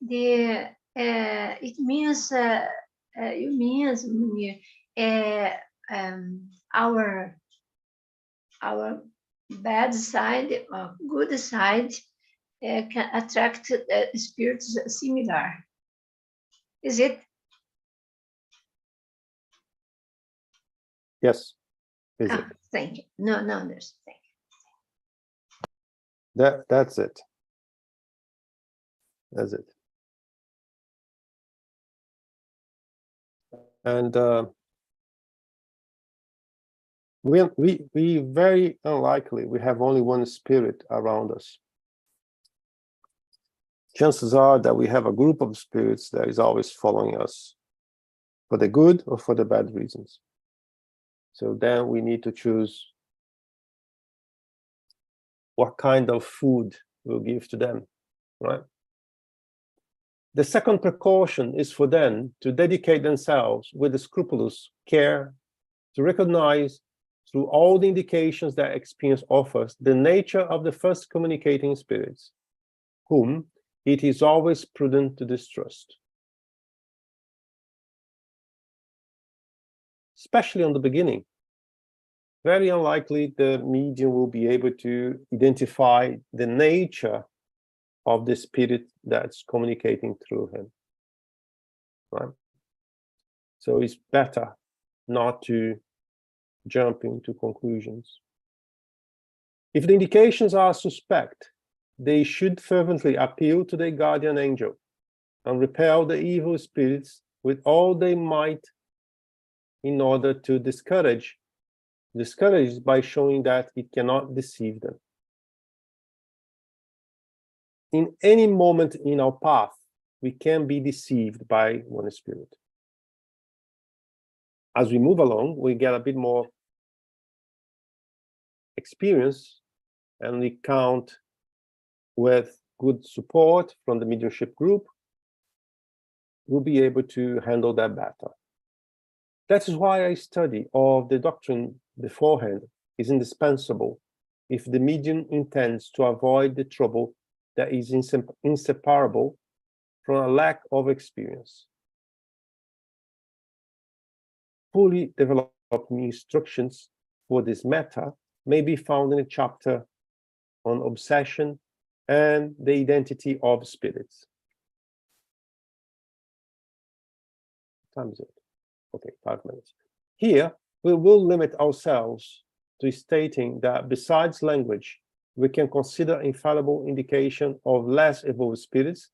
it means Munir, our bad side or good side can attract spirits similar. Is it? Yes. Is it? Thank you. No, there's thank That's it. That's it. And we very unlikely we have only one spirit around us. chances are that we have a group of spirits that is always following us for the good or for the bad reasons. So then we need to choose what kind of food we'll give to them, right? The second precaution is for them to dedicate themselves with a scrupulous care to recognize through all the indications that experience offers the nature of the first communicating spirits, whom it is always prudent to distrust. Especially on the beginning. Very unlikely the medium will be able to identify the nature of the spirit that's communicating through him, right? So it's better not to jump into conclusions. If the indications are suspect, they should fervently appeal to their guardian angel and repel the evil spirits with all they might in order to discourage by showing that it cannot deceive them. In any moment in our path, we can be deceived by one spirit. As we move along, we get a bit more experience, and we count with good support from the mediumship group, we'll be able to handle that better. That is why a study of the doctrine beforehand is indispensable if the medium intends to avoid the trouble that is inseparable from a lack of experience. Fully developed instructions for this matter may be found in a chapter on obsession and the identity of spirits. What time is it? Okay, 5 minutes. Here, we will limit ourselves to stating that besides language, we can consider infallible indication of less evolved spirits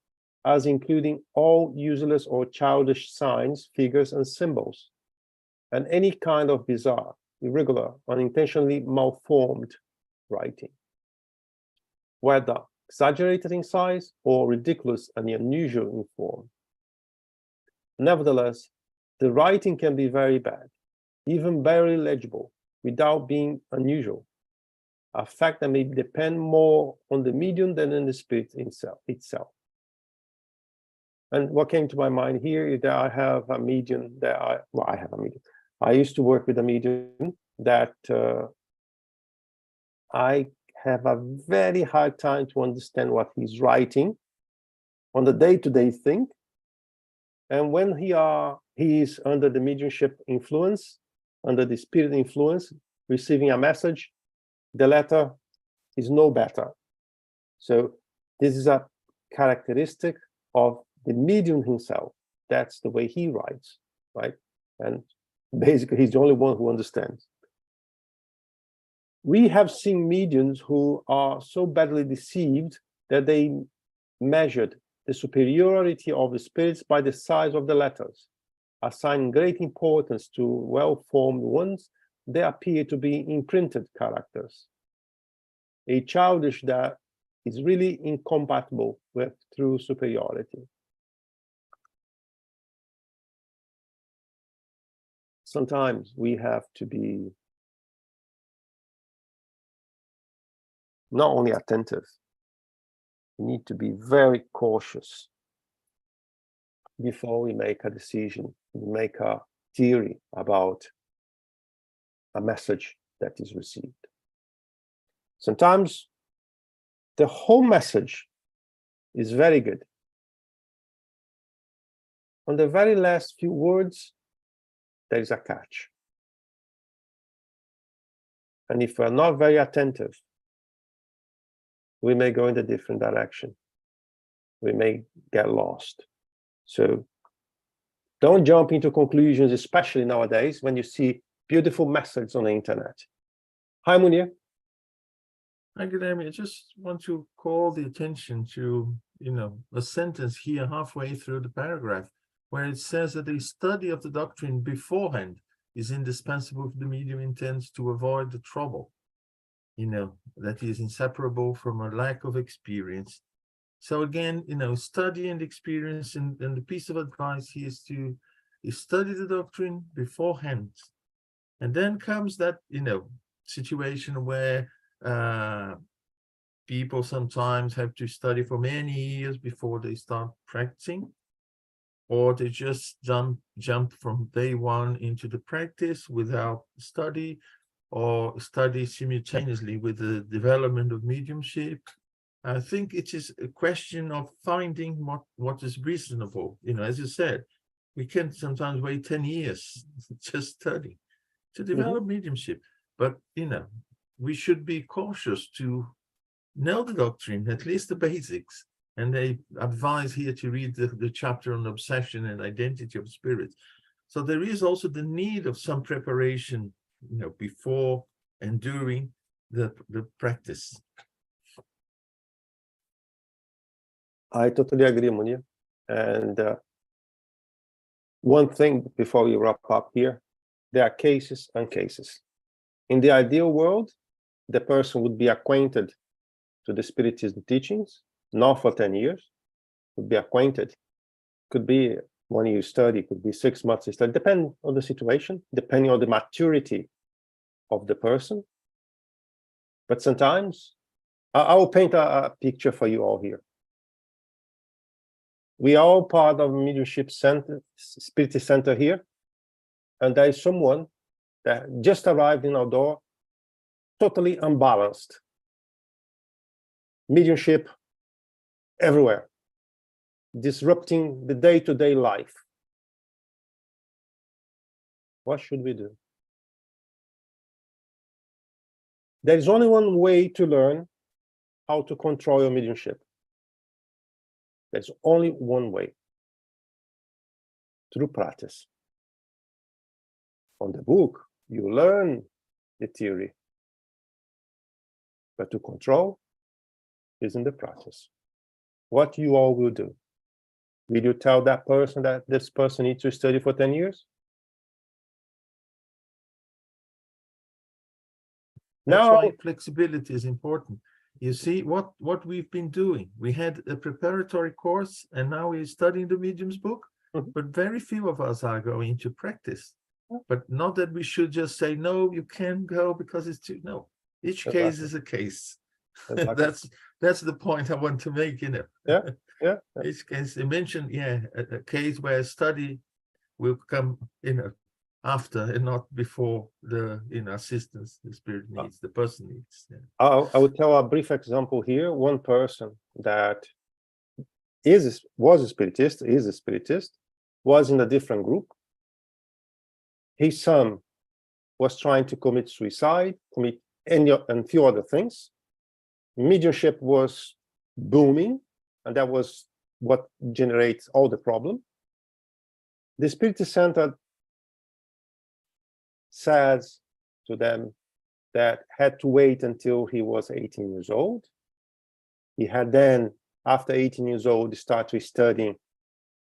as including all useless or childish signs, figures, and symbols, and any kind of bizarre, irregular, unintentionally malformed writing, whether exaggerated in size or ridiculous and unusual in form. Nevertheless, the writing can be very bad, even barely legible, without being unusual, a fact that may depend more on the medium than on the spirit itself. And what came to my mind here is that I have a medium that I used to work with a medium that I have a very hard time to understand what he's writing on the day-to-day thing. And when he is under the mediumship influence, under the spirit influence, receiving a message, the letter is no better. So this is a characteristic of the medium himself. That's the way he writes, right? And basically, he's the only one who understands. We have seen mediums who are so badly deceived that they measured the superiority of the spirits by the size of the letters, assigning great importance to well-formed ones. They appear to be imprinted characters, a childish that is really incompatible with true superiority. Sometimes we have to be not only attentive, we need to be very cautious before we make a decision, we make a theory about a message that is received. Sometimes the whole message is very good. On the very last few words, there is a catch. And if we're not very attentive, we may go in a different direction. We may get lost. So don't jump into conclusions, especially nowadays when you see beautiful messages on the internet. Hi, Munir. Hi, Guilherme. I just want to call the attention to, a sentence here halfway through the paragraph where it says that a study of the doctrine beforehand is indispensable if the medium intends to avoid the trouble, that is inseparable from a lack of experience. So again, study and experience, and the piece of advice here is study the doctrine beforehand. And then comes that, situation where people sometimes have to study for many years before they start practicing, or they just jump from day one into the practice without study, or study simultaneously with the development of mediumship. I think it is a question of finding what is reasonable. As you said, we can sometimes wait 10 years just study to develop mediumship. But, we should be cautious to know the doctrine, at least the basics. And they advise here to read the chapter on obsession and identity of spirits. So there is also the need of some preparation, before and during the practice. I totally agree, Munir. And one thing before we wrap up here, there are cases and cases. In the ideal world, the person would be acquainted to the Spiritism teachings, not for 10 years, would be acquainted. Could be 1 year study, could be 6 months study, depending on the situation, depending on the maturity of the person. But sometimes, I will paint a picture for you all here. We are all part of mediumship center, Spiritist center here, and there is someone that just arrived in our door, totally unbalanced. Mediumship everywhere, disrupting the day-to-day life. What should we do? There is only one way to learn how to control your mediumship. There's only one way: through practice. On the book, you learn the theory, but to control is in the practice. What you all will do? Will you tell that person that this person needs to study for 10 years? That's Now, why flexibility is important. You see what we've been doing. We had a preparatory course, and now we're studying the medium's book, but very few of us are going into practice. But not that we should just say, no, you can't go because it's too, no. Each case is a case. exactly. That's the point I want to make, Yeah. Each case, you mentioned, a case where a study will come, after and not before the assistance the spirit needs, the person needs. I will tell a brief example here. One person that was a spiritist, was in a different group. His son was trying to commit suicide, and few other things. Mediumship was booming, and that was what generates all the problem. The Spiritist Center says to them that had to wait until he was 18 years old. He had then, after 18 years old, started studying,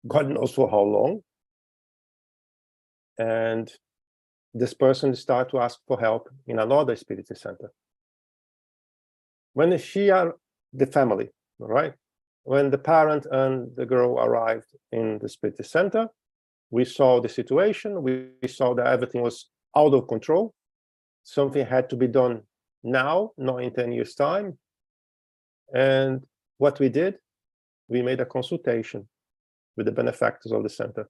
God knows for how long. And this person started to ask for help in another Spiritist center. When the family, right? When the parent and the girl arrived in the Spiritist center, we saw the situation. We saw that everything was out of control. Something had to be done now, not in 10 years' time. And what we did, we made a consultation with the benefactors of the center.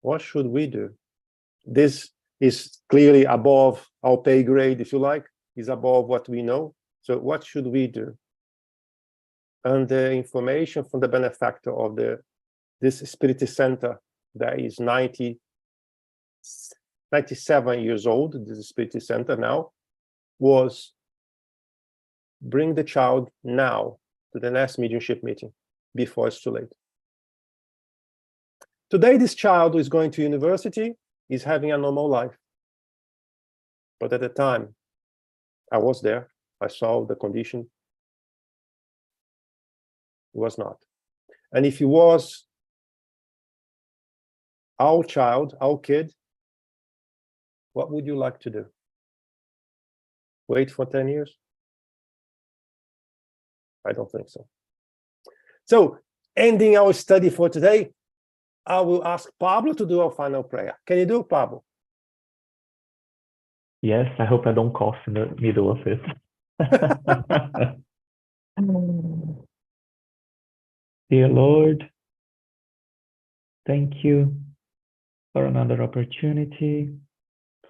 What should we do? This is clearly above our pay grade, if you like, is above what we know. So what should we do? And the information from the benefactor of this Spiritist center that is 97 years old, this is Spiritist center now, was bring the child now to the next mediumship meeting before it's too late. Today, this child who is going to university is having a normal life. But at the time, I was there. I saw the condition. It was not. And if he was our child, our kid, what would you like to do? Wait for 10 years? I don't think so. So, ending our study for today, I will ask Pablo to do our final prayer. Can you do, Pablo? Yes, I hope I don't cough in the middle of it. Dear Lord, thank you for another opportunity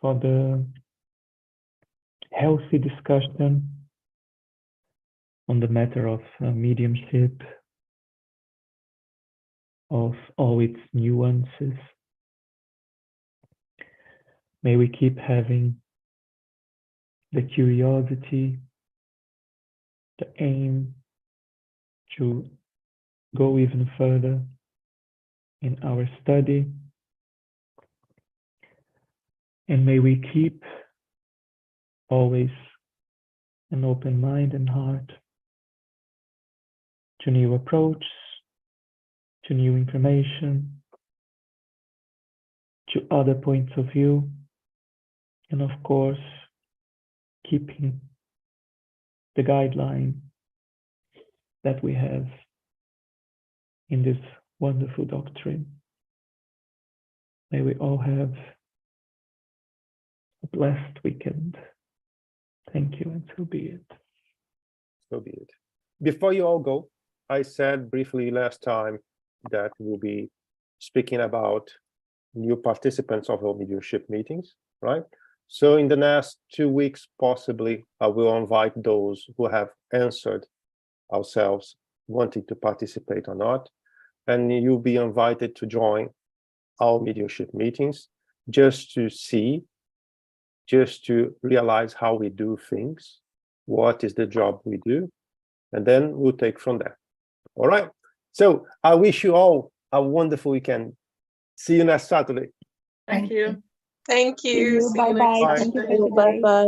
for the healthy discussion on the matter of mediumship, of all its nuances. May we keep having the curiosity, the aim to go even further in our study. And may we keep always an open mind and heart to new approaches, to new information, to other points of view, and of course, keeping the guideline that we have in this wonderful doctrine. May we all have a blessed weekend. Thank you, and so be it. So be it. Before you all go, I said briefly last time that we'll be speaking about new participants of our mediumship meetings, right? So in the next 2 weeks, possibly, I will invite those who have answered ourselves wanting to participate or not. And you'll be invited to join our mediumship meetings just to see, just to realize how we do things, what is the job we do, and then we'll take from there. All right. So I wish you all a wonderful weekend. See you next Saturday. Thank you. Thank you. See you next Bye-bye. Bye. Thank you for time. today. Bye-bye.